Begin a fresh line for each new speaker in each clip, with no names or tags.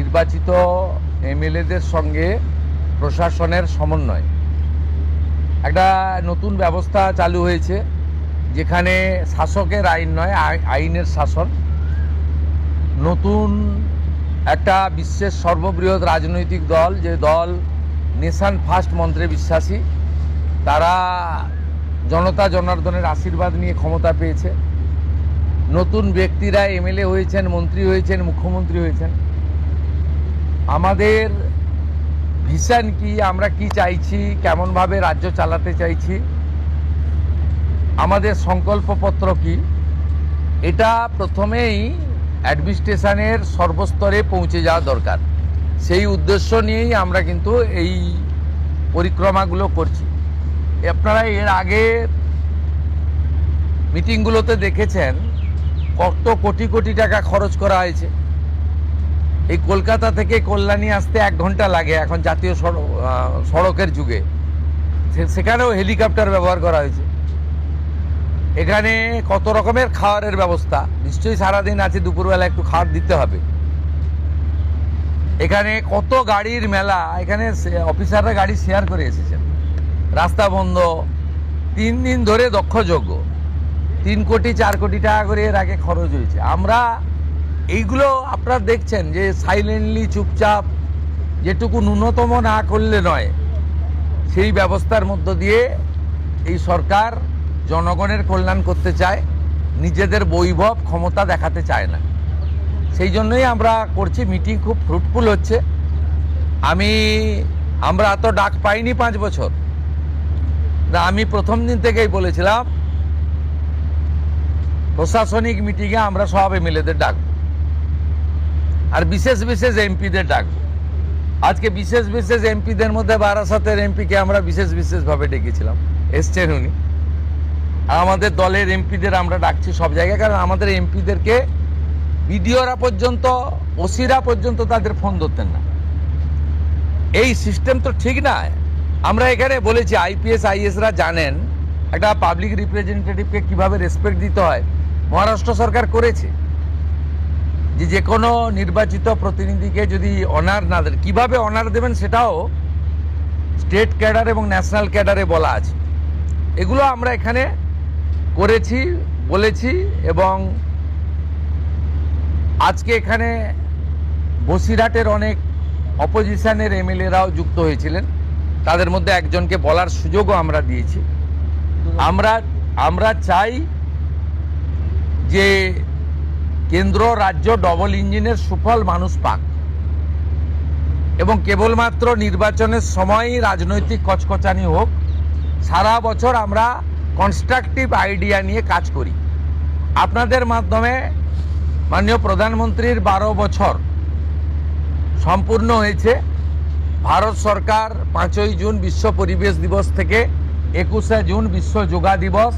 নির্বাচিত এমএলএদের সঙ্গে প্রশাসনের সমন্বয় একটা নতুন ব্যবস্থা চালু হয়েছে, যেখানে শাসকের আইন নয়, আইনের শাসন। নতুন একটা বিশ্বের সর্ববৃহৎ রাজনৈতিক দল, যে দল নেশন ফার্স্ট মন্ত্রে বিশ্বাসী, তারা জনতা জনার্দনের আশীর্বাদ নিয়ে ক্ষমতা পেয়েছে। নতুন ব্যক্তিরা এমএলএ হয়েছেন, মন্ত্রী হয়েছেন, মুখ্যমন্ত্রী হয়েছেন। আমাদের ভিশন কি, আমরা কি চাইছি, কেমনভাবে রাজ্য চালাতে চাইছি, আমাদের সংকল্পপত্র কি, এটা প্রথমেই অ্যাডমিনিস্ট্রেশনের সর্বস্তরে পৌঁছে যাওয়া দরকার। সেই উদ্দেশ্য নিয়েই আমরা কিন্তু এই পরিক্রমাগুলো করছি। আপনারা এর আগে মিটিংগুলোতে দেখেছেন কত কোটি কোটি টাকা খরচ করা হয়েছে। এই কলকাতা থেকে কল্যাণী আসতে 1 ঘন্টা লাগে এখন জাতীয় সড়কের যুগে, সেখানেও হেলিকপ্টার ব্যবহার করা হয়েছে। এখানে কত রকমের খাবারের ব্যবস্থা, নিশ্চয়ই সারাদিন আছে, দুপুরবেলা একটু খাবার দিতে হবে। এখানে কত গাড়ির মেলা, এখানে অফিসাররা গাড়ি শেয়ার করে এসেছেন। রাস্তা বন্ধ, 3 দিন ধরে দক্ষযজ্ঞ, 3 কোটি 4 কোটি টাকা করে এর আগে খরচ হয়েছে। আমরা এইগুলো আপনারা দেখছেন যে সাইলেন্টলি চুপচাপ, যেটুকু ন্যূনতম না করলে নয়, সেই ব্যবস্থার মধ্য দিয়ে এই সরকার জনগণের কল্যাণ করতে চায়, নিজেদের বৈভব ক্ষমতা দেখাতে চায় না। সেই জন্যই আমরা করছি। মিটিং খুব ফ্রুটফুল হচ্ছে। আমরা এত ডাক পাইনি 5 বছর। আমি প্রথম দিন থেকেই বলেছিলাম প্রশাসনিক মিটিংয়ে আমরা সব এমএলএদের ডাকবো, আর বিশেষ বিশেষ এমপিদের ডাকবো। আজকে বিশেষ বিশেষ এমপিদের মধ্যে বারাসাতের এমপিকে আমরা বিশেষ বিশেষভাবে ডেকেছিলাম, এসছেন উনি। আমাদের দলের এমপিদের আমরা ডাকছি সব জায়গায়, কারণ আমাদের এমপিদেরকে বিডিওরা পর্যন্ত, ওসিরা পর্যন্ত তাদের ফোন ধরতেন না। এই সিস্টেম তো ঠিক না। আমরা এখানে বলেছি আইপিএস আইএসরা জানেন একটা পাবলিক রিপ্রেজেন্টেটিভকে কিভাবে রেসপেক্ট দিতে হয়। মহারাষ্ট্র সরকার করেছে যে কোনো নির্বাচিত প্রতিনিধিকে যদি অনার না দেন, কীভাবে অনার দেবেন সেটাও স্টেট ক্যাডার এবং ন্যাশনাল ক্যাডারে বলা আছে। এগুলো আমরা এখানে করেছি, বলেছি। এবং আজকে এখানে বসিরহাটের অনেক অপোজিশনের এমএলএরাও যুক্ত হয়েছিলেন, তাদের মধ্যে একজনকে বলার সুযোগও আমরা দিয়েছি। আমরা চাই যে কেন্দ্র রাজ্য ডবল ইঞ্জিনের সুফল মানুষ পাক, এবং কেবলমাত্র নির্বাচনের সময়ই রাজনৈতিক কচকচানি হোক। সারা বছর আমরা কনস্ট্রাকটিভ আইডিয়া নিয়ে কাজ করি। আপনাদের মাধ্যমে মাননীয় প্রধানমন্ত্রীর 12 বছর সম্পূর্ণ হয়েছে। ভারত সরকার 5ই জুন বিশ্ব পরিবেশ দিবস থেকে 21শে জুন বিশ্ব যোগা দিবস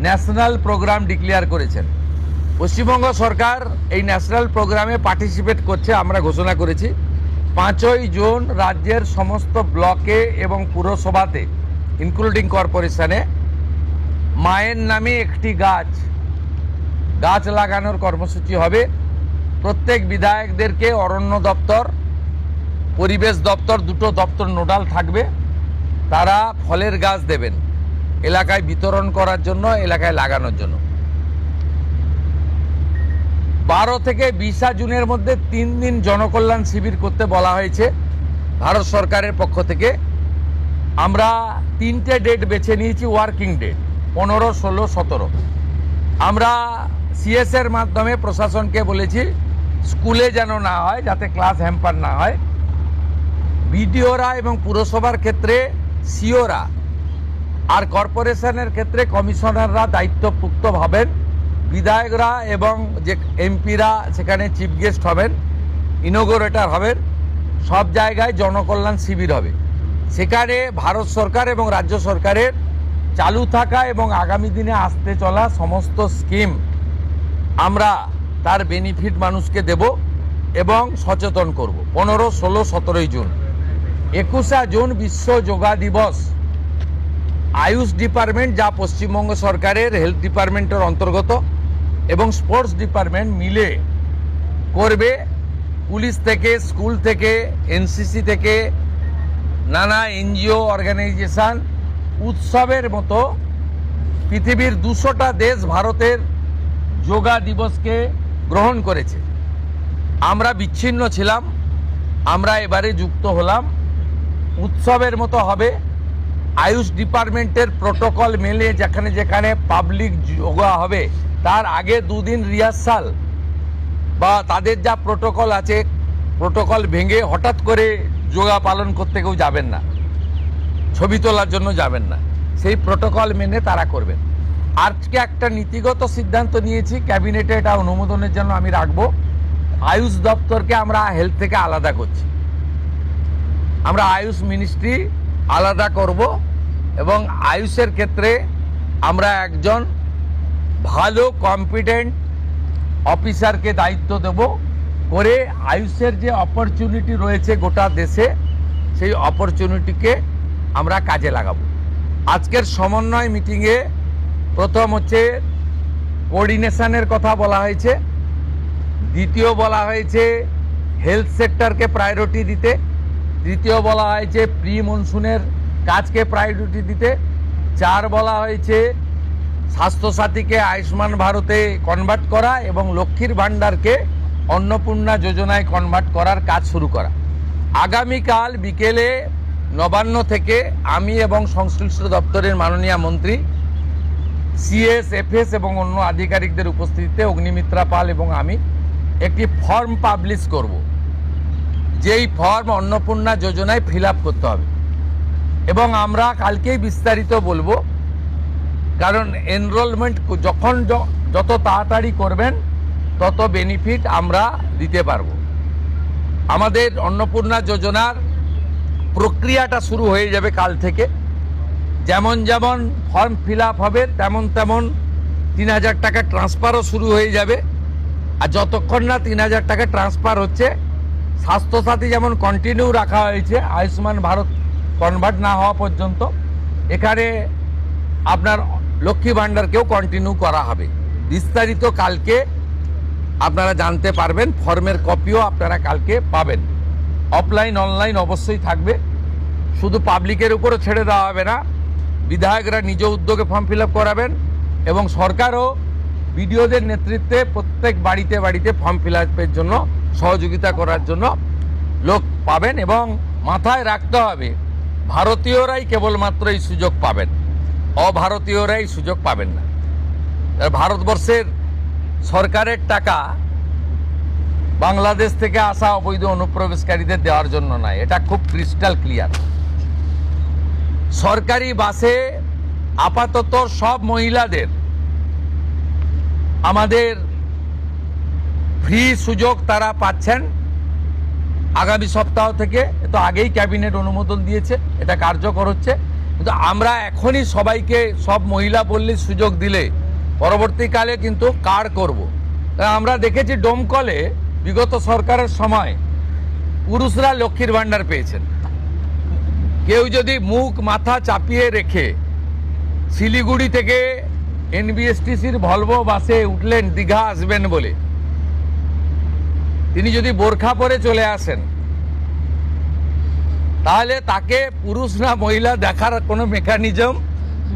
ন্যাশনাল প্রোগ্রাম ডিক্লেয়ার করেছেন। পশ্চিমবঙ্গ সরকার এই ন্যাশনাল প্রোগ্রামে পার্টিসিপেট করছে, আমরা ঘোষণা করেছি। 5ই জুন রাজ্যের সমস্ত ব্লকে এবং পুরসভাতে ইনক্লুডিং কর্পোরেশনে মায়ের নামে একটি গাছ লাগানোর কর্মসূচি হবে। প্রত্যেক বিধায়কদেরকে অরণ্য দপ্তর, পরিবেশ দপ্তর, দুটো দপ্তর নোডাল থাকবে। তারা ফলের গাছ দেবেন এলাকায় বিতরণ করার জন্য, এলাকায় লাগানোর জন্য। 12 থেকে 20 জুনের মধ্যে 3 দিন জনকল্যাণ শিবির করতে বলা হয়েছে ভারত সরকারের পক্ষ থেকে। আমরা 3টে ডেট বেছে নিয়েছি, ওয়ার্কিং ডেট 15, 16, 17। আমরা সিএসের মাধ্যমে প্রশাসনকে বলেছি স্কুলে যেন না হয়, যাতে ক্লাস হ্যাম্পার না হয়। বিডিওরা এবং পুরসভার ক্ষেত্রে সিওরা, আর কর্পোরেশনের ক্ষেত্রে কমিশনাররা দায়িত্বপ্রাপ্ত হবেন। বিধায়করা এবং যে এমপিরা সেখানে চিফ গেস্ট হবেন, ইনোগোরেটর হবেন। সব জায়গায় জনকল্যাণ শিবির হবে। সেখানে ভারত সরকার এবং রাজ্য সরকারের চালু থাকা এবং আগামী দিনে আসতে চলা সমস্ত স্কিম আমরা তার বেনিফিট মানুষকে দেব এবং সচেতন করব। 15, 16, 17 জুন। 21শে জুন বিশ্ব যোগা দিবস আয়ুষ ডিপার্টমেন্ট, যা পশ্চিমবঙ্গ সরকারের হেলথ ডিপার্টমেন্টের অন্তর্গত, এবং স্পোর্টস ডিপার্টমেন্ট মিলে করবে। পুলিশ থেকে, স্কুল থেকে, এনসিসি থেকে, নানা এনজিও অর্গানাইজেশন উৎসবের মতো পৃথিবীর 200টা দেশ ভারতের যোগা দিবসকে গ্রহণ করেছে। আমরা বিচ্ছিন্ন ছিলাম, আমরা এবারে যুক্ত হলাম। উৎসবের মতো হবে। আয়ুষ ডিপার্টমেন্টের প্রোটোকল মেলে যেখানে যেখানে পাবলিক যোগা হবে তার আগে 2 দিন রিহার্সাল বা তাদের যা প্রোটোকল আছে প্রোটোকল ভেঙে হঠাৎ করে যোগা পালন করতে কেউ যাবেন না, ছবি তোলার জন্য যাবেন না, সেই প্রোটোকল মেনে তারা করবেন। আজকে একটা নীতিগত সিদ্ধান্ত নিয়েছি, ক্যাবিনেটে এটা অনুমোদনের জন্য আমি রাখবো। আয়ুষ দপ্তরকে আমরা হেলথ থেকে আলাদা করছি, আমরা আয়ুষ মিনিস্ট্রি আলাদা করব এবং আয়ুষের ক্ষেত্রে আমরা একজন ভালো কম্পিটেন্ট অফিসারকে দায়িত্ব দেব করে আয়ুষের যে অপরচুনিটি রয়েছে গোটা দেশে সেই অপরচুনিটিকে আমরা কাজে লাগাবো। আজকের সমন্বয় মিটিংয়ে প্রথম হচ্ছে কোঅর্ডিনেশনের কথা বলা হয়েছে, দ্বিতীয় বলা হয়েছে হেলথ সেক্টরকে প্রায়োরিটি দিতে, তৃতীয় বলা হয়েছে প্রি মনসুনের কাজকে প্রায়োরিটি দিতে, 4 বলা হয়েছে স্বাস্থ্যসাথীকে আয়ুষ্মান ভারতে কনভার্ট করা এবং লক্ষ্মীর ভাণ্ডারকে অন্নপূর্ণা যোজনায় কনভার্ট করার কাজ শুরু করা। আগামীকাল বিকেলে নবান্ন থেকে আমি এবং সংশ্লিষ্ট দপ্তরের মাননীয় মন্ত্রী, সিএস, এফএস এবং অন্য আধিকারিকদের উপস্থিতিতে অগ্নিমিত্রা পাল এবং আমি একটি ফর্ম পাবলিশ করব, যেই ফর্ম অন্নপূর্ণা যোজনায় ফিল আপ করতে হবে এবং আমরা কালকেই বিস্তারিত বলবো। কারণ এনরোলমেন্ট যখন যত তাড়াতাড়ি করবেন তত বেনিফিট আমরা দিতে পারবো। আমাদের অন্নপূর্ণা যোজনার প্রক্রিয়াটা শুরু হয়ে যাবে কাল থেকে। যেমন যেমন ফর্ম ফিল আপ হবে তেমন তেমন 3000 টাকা ট্রান্সফারও শুরু হয়ে যাবে। আর যতক্ষণ না 3000 টাকা ট্রান্সফার হচ্ছে, স্বাস্থ্যসাথী যেমন কন্টিনিউ রাখা হয়েছে আয়ুষ্মান ভারত কনভার্ট না হওয়া পর্যন্ত, এখানে আপনার লক্ষ্মী ভাণ্ডারকেও কন্টিনিউ করা হবে। বিস্তারিত কালকে আপনারা জানতে পারবেন, ফর্মের কপিও আপনারা কালকে পাবেন। অফলাইন অনলাইন অবশ্যই থাকবে, শুধু পাবলিকের উপরও ছেড়ে দেওয়া হবে না, বিধায়করা নিজ উদ্যোগে ফর্ম ফিল আপ করাবেন এবং সরকারও বিডিওদের নেতৃত্বে প্রত্যেক বাড়িতে বাড়িতে ফর্ম ফিল আপের জন্য সহযোগিতা করার জন্য লোক পাবেন। এবং মাথায় রাখতে হবে ভারতীয়রাই কেবলমাত্র এই সুযোগ পাবেন, অভারতীয়রাই সুযোগ পাবেন না। ভারতবর্ষের সরকারের টাকা বাংলাদেশ থেকে আসা অবৈধ অনুপ্রবেশকারীদের দেওয়ার জন্য নয়, এটা খুব ক্রিস্টাল ক্লিয়ার। সরকারি বাসে আপাতত সব মহিলাদের আমাদের ফ্রি সুযোগ তারা পাচ্ছেন আগামী সপ্তাহ থেকে। তো আগেই ক্যাবিনেট অনুমোদন দিয়েছে, এটা কার্যকর হচ্ছে। কিন্তু আমরা এখনই সবাইকে সব মহিলা বললে সুযোগ দিলে পরবর্তীকালে কিন্তু কার্ড করব। আমরা দেখেছি ডোমকলে বিগত সরকারের সময় পুরুষরা লক্ষ্মীর ভাণ্ডার পেয়েছেন। কেউ যদি মুখ মাথা চাপিয়ে রেখে শিলিগুড়ি থেকে এনবিএসটিসির ভলভো বাসে উঠলেন দীঘা আসবেন বলে, তিনি যদি বোরখা পরে চলে আসেন তাহলে তাকে পুরুষ না মহিলা দেখার কোনো মেকানিজম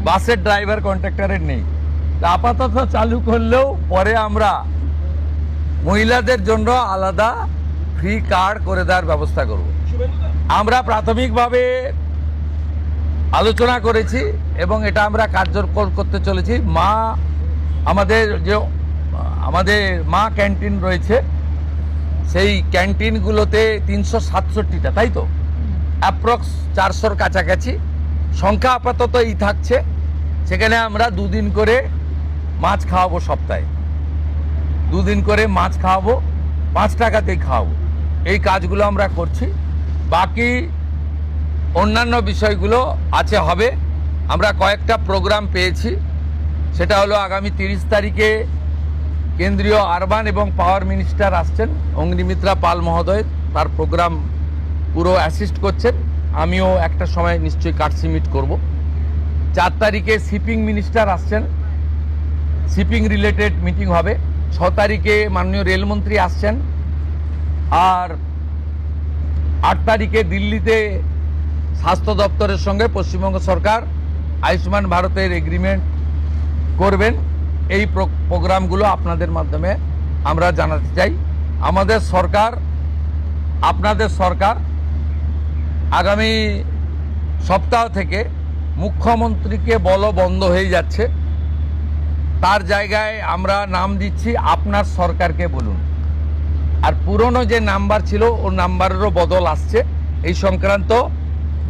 বাসের ড্রাইভার কন্ট্রাক্টরের নেই। আপাতত চালু করলেও পরে আমরা মহিলাদের জন্য আলাদা ফ্রি কার্ড করে দেওয়ার ব্যবস্থা করব। আমরা প্রাথমিকভাবে আলোচনা করেছি এবং এটা আমরা কার্যকর করতে চলেছি। আমাদের মা ক্যান্টিন রয়েছে, সেই ক্যান্টিনগুলোতে 367টা, তাই তো অ্যাপ্রক্স 400-র কাছাকাছি সংখ্যা আপাতত এই থাকছে। সেখানে আমরা 2 দিন করে মাছ খাওয়াবো, সপ্তাহে 2 দিন করে মাছ খাওয়াবো, 5 টাকাতেই খাওয়াবো। এই কাজগুলো আমরা করছি। বাকি অন্যান্য বিষয়গুলো আছে, হবে। আমরা কয়েকটা প্রোগ্রাম পেয়েছি, সেটা হলো আগামী 30 তারিখে কেন্দ্রীয় আরবান এবং পাওয়ার মিনিস্টার আসছেন, অগ্নিমিত্রা পাল মহোদয়, তার প্রোগ্রাম পুরো অ্যাসিস্ট করছেন। আমিও একটা সময় নিশ্চয়ই কার্ডসিমিট করব। 4 তারিখে শিপিং মিনিস্টার আসছেন, শিপিং রিলেটেড মিটিং হবে। 6 তারিখে মাননীয় রেলমন্ত্রী আসছেন, আর 8 তারিখে দিল্লিতে স্বাস্থ্য দপ্তরের সঙ্গে পশ্চিমবঙ্গ সরকার আয়ুষ্মান ভারতের এগ্রিমেন্ট করবেন। এই প্রোগ্রামগুলো আপনাদের মাধ্যমে আমরা জানাতে চাই। আমাদের সরকার, আপনাদের সরকার আগামী সপ্তাহ থেকে মুখ্যমন্ত্রীকে বলা বন্ধ হয়ে যাচ্ছে, তার জায়গায় আমরা নাম দিচ্ছি আপনার সরকারকে বলুন। আর পুরনো যে নাম্বার ছিল ও নাম্বারেরও বদল আসছে। এই সংক্রান্ত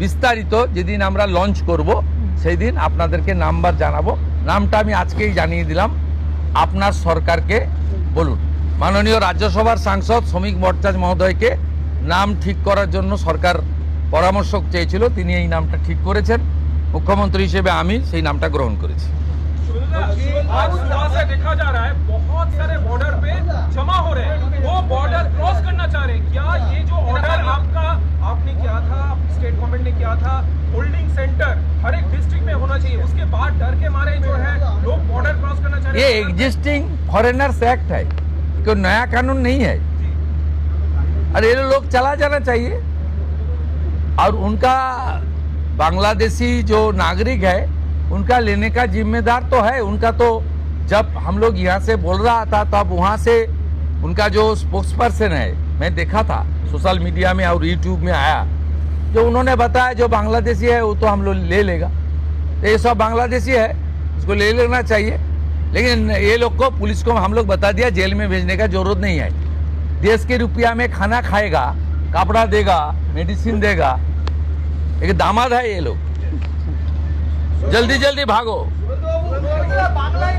বিস্তারিত যেদিন আমরা লঞ্চ করব সেই দিন আপনাদেরকে নাম্বার জানাবো। নামটা আমি আজকেই জানিয়ে দিলাম, আপনার সরকারকে বলুন। মাননীয় রাজ্যসভার সাংসদ শ্রমিক ভট্টাচার্য মহোদয়কে নাম ঠিক করার জন্য সরকার পরামর্শ চেয়েছিল, তিনি এই নামটা ঠিক করেছেন। মুখ্যমন্ত্রী হিসেবে আমি সেই নামটা গ্রহণ করেছি।
आज सुबह से देखा जा रहा है बहुत सारे बॉर्डर पे जमा हो रहे हैं, वो बॉर्डर क्रॉस करना चाह रहे हैं। क्या ये जो ऑर्डर आपने किया था, स्टेट गवर्नमेंट ने किया था, होल्डिंग सेंटर हर एक डिस्ट्रिक्ट में होना चाहिए, उसके बाद डर के मारे जो है लोग बॉर्डर क्रॉस करना चाह रहे
ये
हैं।
एग्जिस्टिंग फॉरेनर्स एक्ट है, कोई नया कानून नहीं है। और ये लोग चला जाना चाहिए। और उनका बांग्लादेशी जो नागरिक है उनका लेने का जिम्मेदार तो है उनका। तो जब हम लोग यहाँ से बोल रहा था तब वहाँ से उनका जो स्पोक्स पर्सन है, मैं देखा था सोशल मीडिया में और यूट्यूब में आया, जो उन्होंने बताया जो बांग्लादेशी है वो तो हम लोग ले लेगा। तो ये सब बांग्लादेशी है, उसको ले लेना चाहिए। लेकिन ये लोग को, पुलिस को हम लोग बता दिया जेल में भेजने का जरूरत नहीं है। देश के रुपया में खाना खाएगा, कपड़ा देगा, मेडिसिन देगा। एक दामाद है ये लोग। जल्दी जल्दी भागो,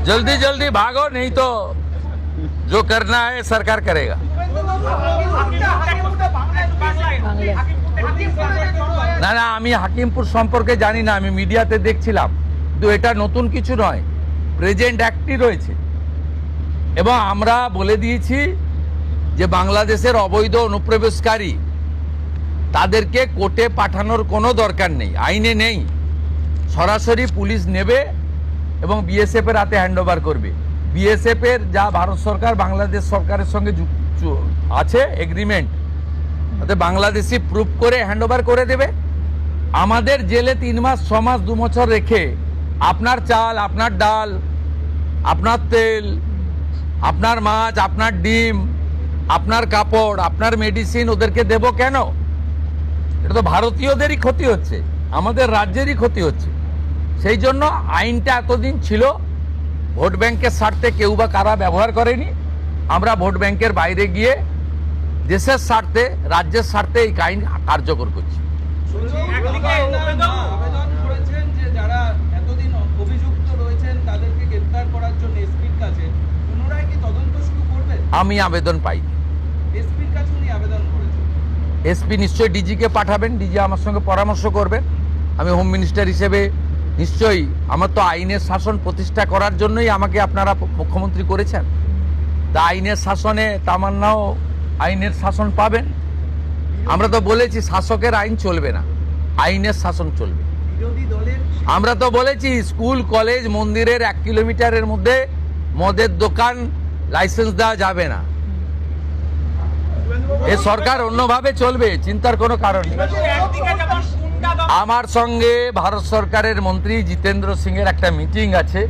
जल्दी जल्दी भागो, नहीं तो जो करना है सरकार करेगा। না না, আমি হাকিমপুর সম্পর্কে জানি না, আমি মিডিয়াতে দেখছিলাম। কিন্তু এটা নতুন কিছু নয়, প্রেজেন্ট অ্যাক্টই রয়েছে। এবং আমরা বলে দিয়েছি যে বাংলাদেশের অবৈধ অনুপ্রবেশকারী তাদেরকে কোর্টে পাঠানোর কোনো দরকার নেই, আইনে নেই। সরাসরি পুলিশ নেবে এবং বিএসএফ এর হাতে হ্যান্ডওভার করবে। বিএসএফ এর যা ভারত সরকার বাংলাদেশ সরকারের সঙ্গে আছে এগ্রিমেন্ট, তাতে বাংলাদেশি প্রুফ করে হ্যান্ডওভার করে দেবে। আমাদের জেলে 3 মাস 6 মাস 2 বছর রেখে আপনার চাল, আপনার ডাল, আপনার তেল, আপনার মাছ, আপনার ডিম, আপনার কাপড়, আপনার মেডিসিন ওদেরকে দেব কেন? এটা তো ভারতীয়দেরই ক্ষতি হচ্ছে, আমাদের রাজ্যেরই ক্ষতি হচ্ছে। সেই জন্য আইনটা এতদিন ছিল ভোট ব্যাংকের স্বার্থে কেউ বা কারা ব্যবহার করেনি। আমরা ভোট ব্যাংকের বাইরে গিয়ে দেশের স্বার্থে, রাজ্যের স্বার্থে এই আইন কার্যকর করছি।
আবেদন করেছেন যে যারা এতদিন অভিযুক্ত রয়েছেন তাদেরকে গ্রেফতার করার জন্য এসপির কাছে, পুনরায় কি তদন্ত শুরু করবেন?
আমি আবেদন পাইনি।
এসপির কাছে উনি আবেদন করেছেন।
এসপি নিশ্চয়ই ডিজিকে পাঠাবেন, ডিজি আমার সঙ্গে পরামর্শ করবেন। আমি হোম মিনিস্টার হিসেবে নিশ্চয়ই, আমার তো আইনের শাসন প্রতিষ্ঠা করার জন্যই আমাকে আপনারা মুখ্যমন্ত্রী করেছেন। তা আইনের শাসনে তামান্নাও আইনের শাসন পাবেন। আমরা তো বলেছি শাসকের আইন চলবে না, আইনের শাসন চলবে।
বিরোধী দলের
আমরা তো বলেছি স্কুল, কলেজ, মন্দিরের 1 কিলোমিটারের মধ্যে মদের দোকান লাইসেন্স দেওয়া যাবে না। এ সরকার অন্যভাবে চলবে, চিন্তার কোনো কারণ নেই। আমার সঙ্গে ভারত সরকারের মন্ত্রী জিতেন্দ্র সিং এর একটা মিটিং আছে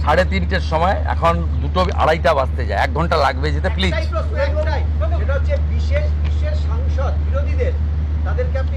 3:30টার সময়। এখন 2:30 বাজতে যায়, 1 ঘন্টা লাগবে যেতে। প্লিজ,
বিশেষ সাংসদ বিরোধীদের তাদেরকে আপনি